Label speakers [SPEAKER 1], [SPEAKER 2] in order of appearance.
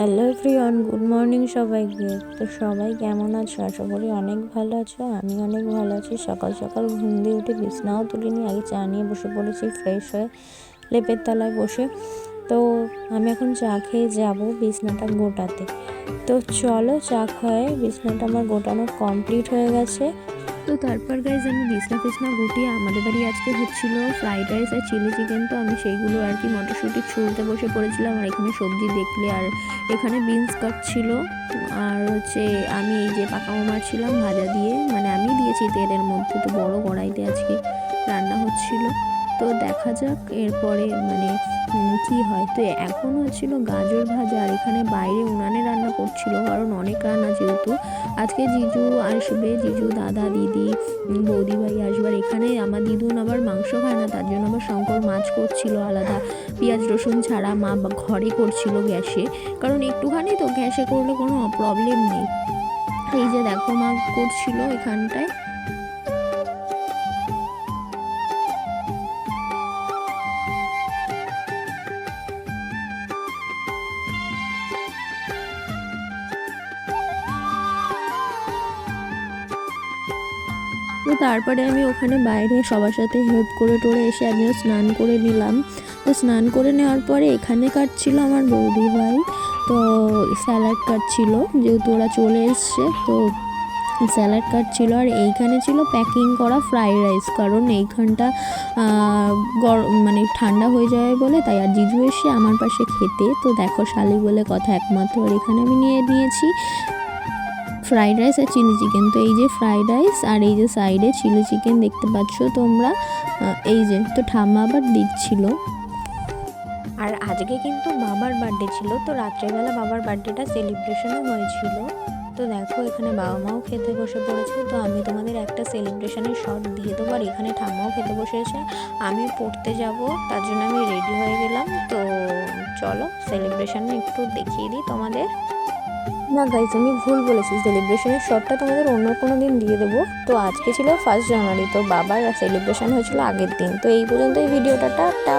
[SPEAKER 1] Hello everyone, good morning সবাইকে। তো সবাই কেমন আছো? আশা করি অনেক ভালো আছো। আমি অনেক ভালো আছি। সকাল সকাল ঘুম দিয়ে উঠে বিছনাও তুলিনি, আগে চা নিয়ে বসে পড়েছি ফ্রেশ হয়ে লেপের তলায় বসে। তো আমি এখন চা খেয়ে যাব বিছনাটা গোটাতে। তো চলো চা খাওয়ায়, বিছনাটা আমার গোটানো কমপ্লিট হয়ে গেছে। তো তারপর গাইজ আমি বিছনা গুটিয়ে আমাদের বাড়ি আজকে হচ্ছিল ফ্রাইড রাইস আর চিলি চিকেন। তো আমি সেইগুলো আর কি মটরশুঁটি ছুলতে বসে পড়েছিলাম। আর এখানে সবজি দেখলে, আর এখানে বিনস কাটছিল, আর হচ্ছে আমি এই যে পাকাও মারছিলাম ভাজা দিয়ে, মানে আমি দিয়েছি তেলের মধ্যে। তো বড় কড়াইতে আজকে রান্না হচ্ছিল। তো দেখা যাক এরপরে মানে কি হয়। তো এখন হচ্ছিল গাজর ভাজা, আর এখানে বাইরে উনানে রান্না করছিল, কারণ অনেক রান্না যেহেতু আজকে জিজু আসবে, জিজু দাদা দিদি বৌদি ভাই আসবার। এখানে আমার দিদুন আবার মাংস খায় না, তার জন্য আবার শঙ্কর মাছ করছিল আলাদা, পেঁয়াজ রসুন ছাড়া। মা ঘরে করছিল গ্যাসে, কারণ একটুখানি তো গ্যাসে করলে কোনো প্রবলেম নেই। এই যে দেখো মা করছিল এখানটায়। তো তারপরে আমি ওখানে বাইরে সবার সাথে হেল্প করে টোরে এসে আমিও স্নান করে নিলাম। তো স্নান করে নেওয়ার পরে এখানে কাটছিল আমার বৌদি ভাই, তো স্যালাড কাটছিল, যেহেতু ওরা চলে এসছে তো স্যালাড কাটছিল। আর এইখানে ছিল প্যাকিং করা ফ্রাইড রাইস, কারণ এইখানটা মানে ঠান্ডা হয়ে যায় বলে তাই। আর জিজু এসে আমার পাশে খেতে, তো দেখো শালি বলে কথা একমাত্র। আর এখানে আমি নিয়েছি ফ্রাইড রাইস আর চিলি চিকেন। তো এই যে ফ্রাইড রাইস আর এই যে সাইডে চিলি চিকেন দেখতে পাচ্ছ তোমরা। এই যে তো ঠাম্মা আবার দিচ্ছিল। আর আজকে কিন্তু বাবার বার্থডে ছিল, তো রাত্রেবেলা বাবার বার্থডেটা সেলিব্রেশনও হয়েছিল। তো দেখো এখানে বাবা মাও খেতে বসে পড়েছে। তো আমি তোমাদের একটা সেলিব্রেশনের শট দিয়ে দেবো। আর এখানে ঠাম্মাও খেতে বসেছে, আমি পড়তে যাব, তার জন্য আমি রেডি হয়ে গেলাম। তো চলো সেলিব্রেশন একটু দেখিয়ে দিই তোমাদের। না গাইজ, আমি ভুল বলেছি, সেলিব্রেশনের শটটা তোমাদের অন্য কোনো দিন দিয়ে দেবো। তো আজকে ছিল 1 জানুয়ারি, তো বাবার সেলিব্রেশন হয়েছিল আগের দিন। তো এই পর্যন্ত এই ভিডিওটা, টাটা।